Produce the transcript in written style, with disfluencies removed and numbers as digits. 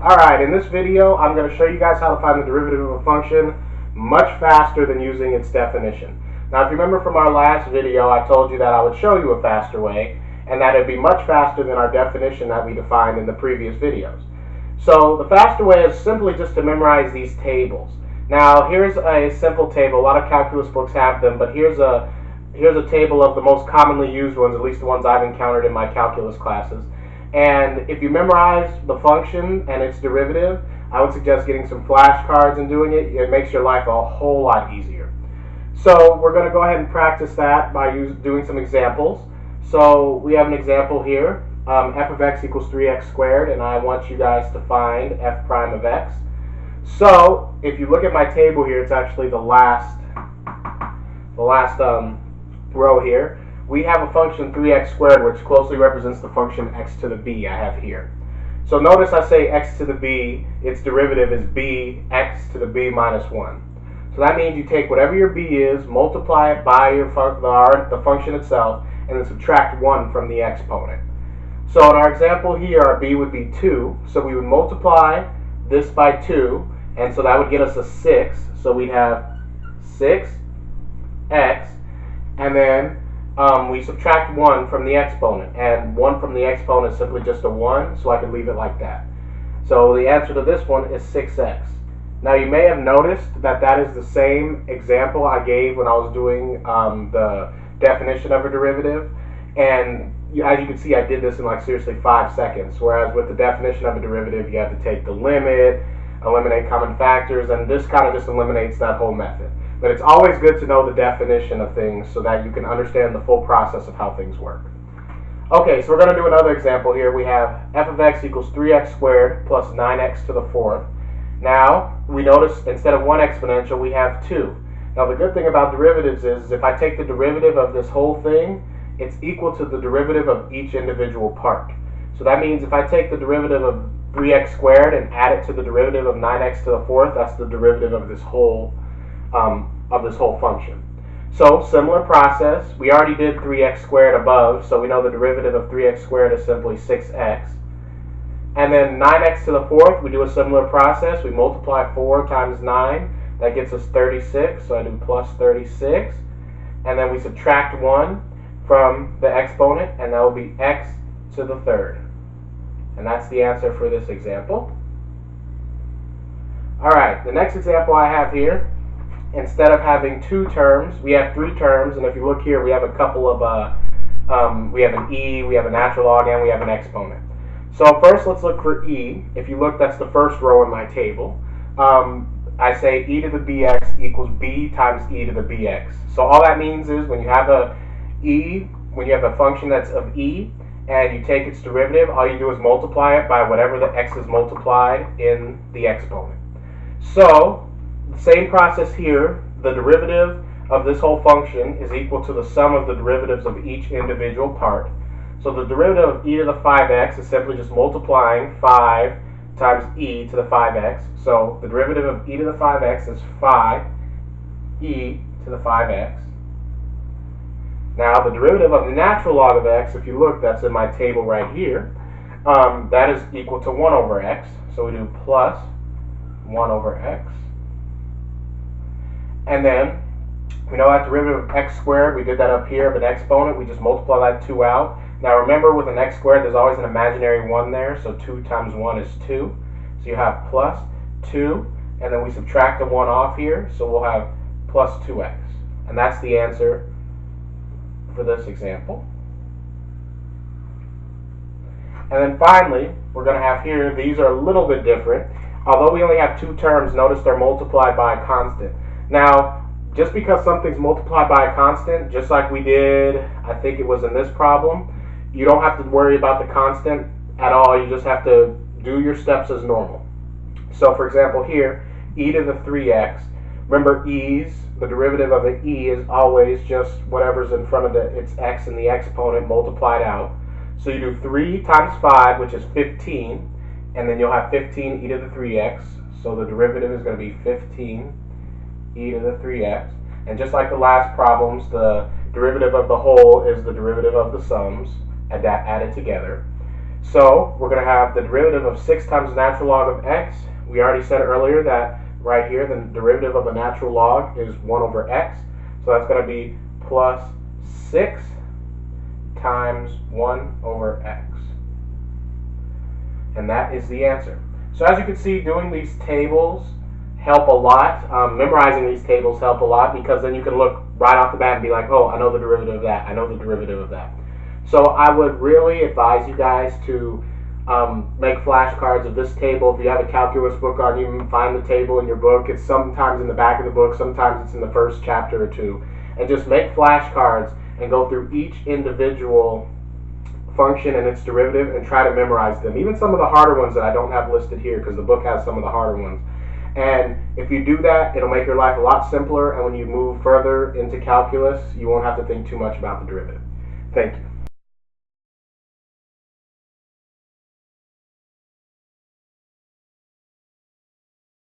Alright, in this video I'm going to show you guys how to find the derivative of a function much faster than using its definition. Now if you remember from our last video, I told you that I would show you a faster way, and that it would be much faster than our definition that we defined in the previous videos. So the faster way is simply just to memorize these tables. Now here's a simple table. A lot of calculus books have them, but here's a table of the most commonly used ones, at least the ones I've encountered in my calculus classes. And if you memorize the function and its derivative, I would suggest getting some flashcards and doing it. It makes your life a whole lot easier. So we're going to go ahead and practice that by doing some examples. So we have an example here. F of x equals 3x squared, and I want you guys to find f prime of x. So if you look at my table here, it's actually the last row here. We have a function 3x squared, which closely represents the function x to the b I have here. So notice I say x to the b, its derivative is b x to the b minus 1. So that means you take whatever your b is, multiply it by the function itself, and then subtract 1 from the exponent. So in our example here, our b would be 2, so we would multiply this by 2, and so that would get us a 6. So we'd have 6x, and then we subtract 1 from the exponent, and 1 from the exponent is simply just a 1, so I can leave it like that. So the answer to this one is 6x. Now you may have noticed that that is the same example I gave when I was doing the definition of a derivative, and as you can see, I did this in like seriously 5 seconds, whereas with the definition of a derivative you have to take the limit, eliminate common factors, and this kind of just eliminates that whole method. But it's always good to know the definition of things so that you can understand the full process of how things work. Okay, so we're going to do another example here. We have f of x equals 3x squared plus 9x to the 4th. Now, we notice instead of one exponential, we have 2. Now, the good thing about derivatives is if I take the derivative of this whole thing, it's equal to the derivative of each individual part. So that means if I take the derivative of 3x squared and add it to the derivative of 9x to the 4th, that's the derivative of this whole function. So similar process. We already did 3x squared above, so we know the derivative of 3x squared is simply 6x. And then 9x to the 4th, we do a similar process. We multiply 4 times 9. That gets us 36, so I do plus 36. And then we subtract 1 from the exponent, and that will be x to the 3rd. And that's the answer for this example. Alright, the next example I have here, instead of having 2 terms, we have 3 terms, and if you look here, we have a couple of, we have an e, we have a natural log, and we have an exponent. So first, let's look for e. If you look, that's the first row in my table. I say e to the bx equals b times e to the bx. So all that means is when you have when you have a function that's of e, and you take its derivative, all you do is multiply it by whatever the x is multiplied in the exponent. So same process here. The derivative of this whole function is equal to the sum of the derivatives of each individual part. So the derivative of e to the 5x is simply just multiplying 5 times e to the 5x. So the derivative of e to the 5x is 5e to the 5x. Now the derivative of the natural log of x, if you look, that's in my table right here, that is equal to 1 over x. So we do plus 1 over x. And then we know that derivative of x squared, we did that up here of an exponent, we just multiply that 2 out. Now remember, with an x squared there's always an imaginary 1 there, so 2 times 1 is 2. So you have plus 2, and then we subtract the 1 off here, so we'll have plus 2x. And that's the answer for this example. And then finally, we're going to have here, these are a little bit different. Although we only have 2 terms, notice they're multiplied by a constant. Now, just because something's multiplied by a constant, just like we did, I think it was in this problem, you don't have to worry about the constant at all. You just have to do your steps as normal. So for example here, e to the 3x, remember e's, the derivative of an e is always just whatever's in front of its x in the exponent multiplied out. So you do 3 times 5, which is 15, and then you'll have 15 e to the 3x, so the derivative is going to be 15 e to the 3x. And just like the last problems, the derivative of the whole is the derivative of the sums added together. So we're going to have the derivative of 6 times the natural log of x. We already said earlier that right here the derivative of a natural log is 1 over x. So that's going to be plus 6 times 1 over x. And that is the answer. So as you can see, doing these tables help a lot. Memorizing these tables help a lot, because then you can look right off the bat and be like, oh, I know the derivative of that. I know the derivative of that. So I would really advise you guys to make flashcards of this table. If you have a calculus book on you, can find the table in your book. It's sometimes in the back of the book, sometimes it's in the first chapter or two. And just make flashcards and go through each individual function and its derivative and try to memorize them. Even some of the harder ones that I don't have listed here, because the book has some of the harder ones. And if you do that, it'll make your life a lot simpler, and when you move further into calculus, you won't have to think too much about the derivative. Thank you.